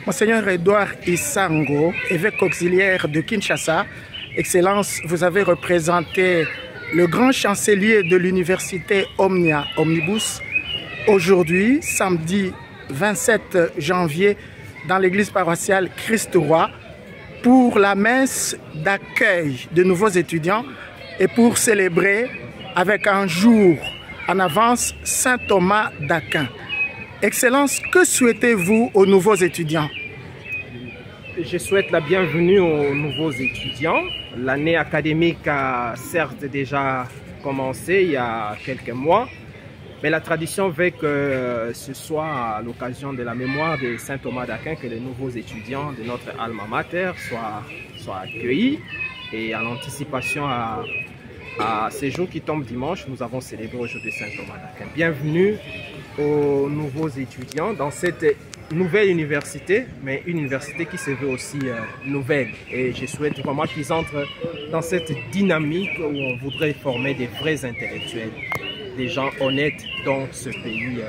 Monseigneur Edouard Isango, évêque auxiliaire de Kinshasa, Excellence, vous avez représenté le grand chancelier de l'université Omnia Omnibus aujourd'hui, samedi 27 janvier, dans l'église paroissiale Christ-Roi, pour la messe d'accueil de nouveaux étudiants et pour célébrer avec un jour en avance Saint Thomas d'Aquin. Excellence, que souhaitez-vous aux nouveaux étudiants? Je souhaite la bienvenue aux nouveaux étudiants. L'année académique a certes déjà commencé il y a quelques mois, mais la tradition veut que ce soit à l'occasion de la mémoire de Saint Thomas d'Aquin que les nouveaux étudiants de notre alma mater soient accueillis. Et en anticipation à ces jours qui tombent dimanche, nous avons célébré aujourd'hui Saint Thomas d'Aquin. Bienvenue aux nouveaux étudiants dans cette nouvelle université, mais une université qui se veut aussi nouvelle. Et je souhaite vraiment qu'ils entrent dans cette dynamique où on voudrait former des vrais intellectuels, des gens honnêtes dont ce pays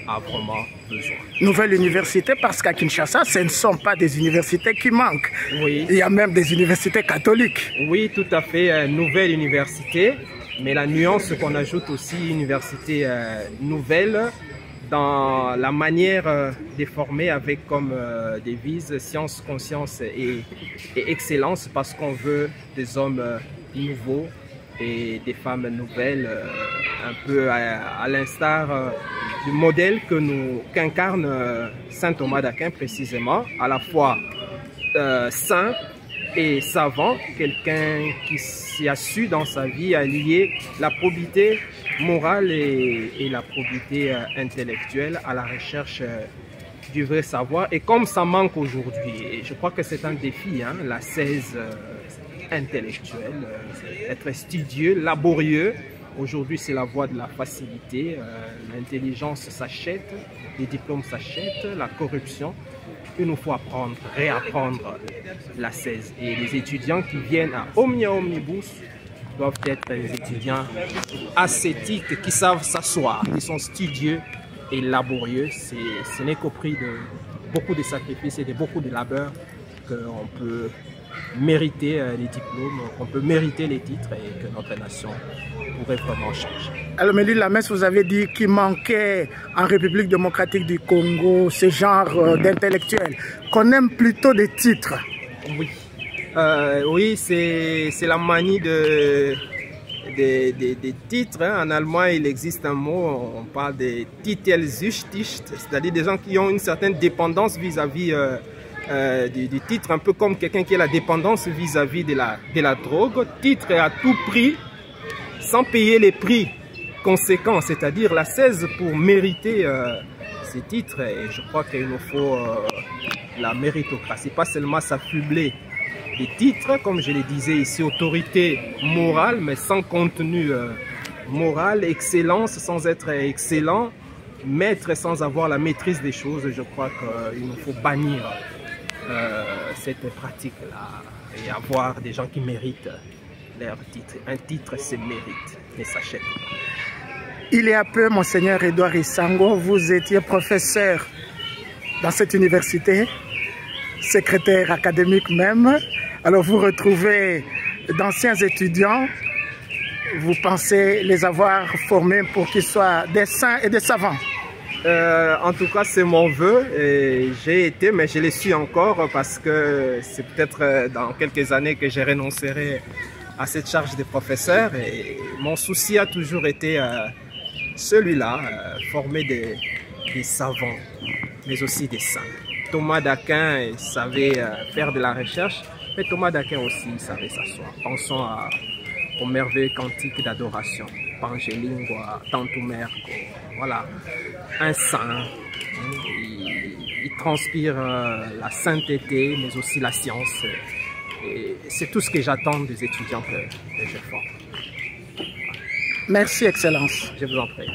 a vraiment besoin. Nouvelle université parce qu'à Kinshasa, ce ne sont pas des universités qui manquent. Oui. Il y a même des universités catholiques. Oui, tout à fait, nouvelle université, mais la nuance qu'on ajoute aussi, université nouvelle, dans la manière de former avec comme devise science, conscience et excellence, parce qu'on veut des hommes nouveaux et des femmes nouvelles, un peu à l'instar du modèle qu'incarne Saint Thomas d'Aquin précisément, à la fois saint et savant, quelqu'un qui a su dans sa vie allier la probité morale et la probité intellectuelle à la recherche du vrai savoir. Et comme ça manque aujourd'hui, et je crois que c'est un défi, hein, la 16 intellectuelle, être studieux, laborieux. Aujourd'hui, c'est la voie de la facilité. L'intelligence s'achète, les diplômes s'achètent, la corruption. Il nous faut apprendre, réapprendre la 16. Et les étudiants qui viennent à Omnia Omnibus doivent être des étudiants ascétiques, qui savent s'asseoir, qui sont studieux et laborieux. Ce n'est qu'au prix de beaucoup de sacrifices et de beaucoup de labeur qu'on peut mériter les diplômes, qu'on peut mériter les titres et que notre nation pourrait vraiment changer. Alors, Mélie Lamès, vous avez dit qu'il manquait en République démocratique du Congo ce genre d'intellectuels, qu'on aime plutôt des titres. Oui, oui, c'est la manie des titres. Hein. En allemand, il existe un mot, on parle de Titelsüchtig, c'est-à-dire des gens qui ont une certaine dépendance vis-à-vis du titre, un peu comme quelqu'un qui a la dépendance vis-à-vis de la drogue. Titre à tout prix, sans payer les prix conséquents, c'est-à-dire la 16 pour mériter ces titres. Et je crois qu'il nous faut la méritocratie, pas seulement s'affubler des titres, comme je le disais ici, autorité morale, mais sans contenu moral, excellence sans être excellent, maître sans avoir la maîtrise des choses. Je crois qu'il nous faut bannir cette pratique-là et avoir des gens qui méritent leur titre. Un titre se mérite et s'achète. Il y a peu, Monseigneur Edouard Isango, vous étiez professeur dans cette université, secrétaire académique même. Alors vous retrouvez d'anciens étudiants, vous pensez les avoir formés pour qu'ils soient des saints et des savants? En tout cas, c'est mon vœu. J'ai été, mais je le suis encore parce que c'est peut-être dans quelques années que je renoncerai à cette charge de professeur. Et mon souci a toujours été celui-là, former des savants, mais aussi des saints. Thomas d'Aquin savait faire de la recherche, mais Thomas d'Aquin aussi savait s'asseoir. Pensons aux merveilleux cantiques d'adoration. Pangelingua, Tantum Ergo, voilà, un saint, il transpire la sainteté, mais aussi la science. Et c'est tout ce que j'attends des étudiants que je forme. Merci, Excellence. Je vous en prie.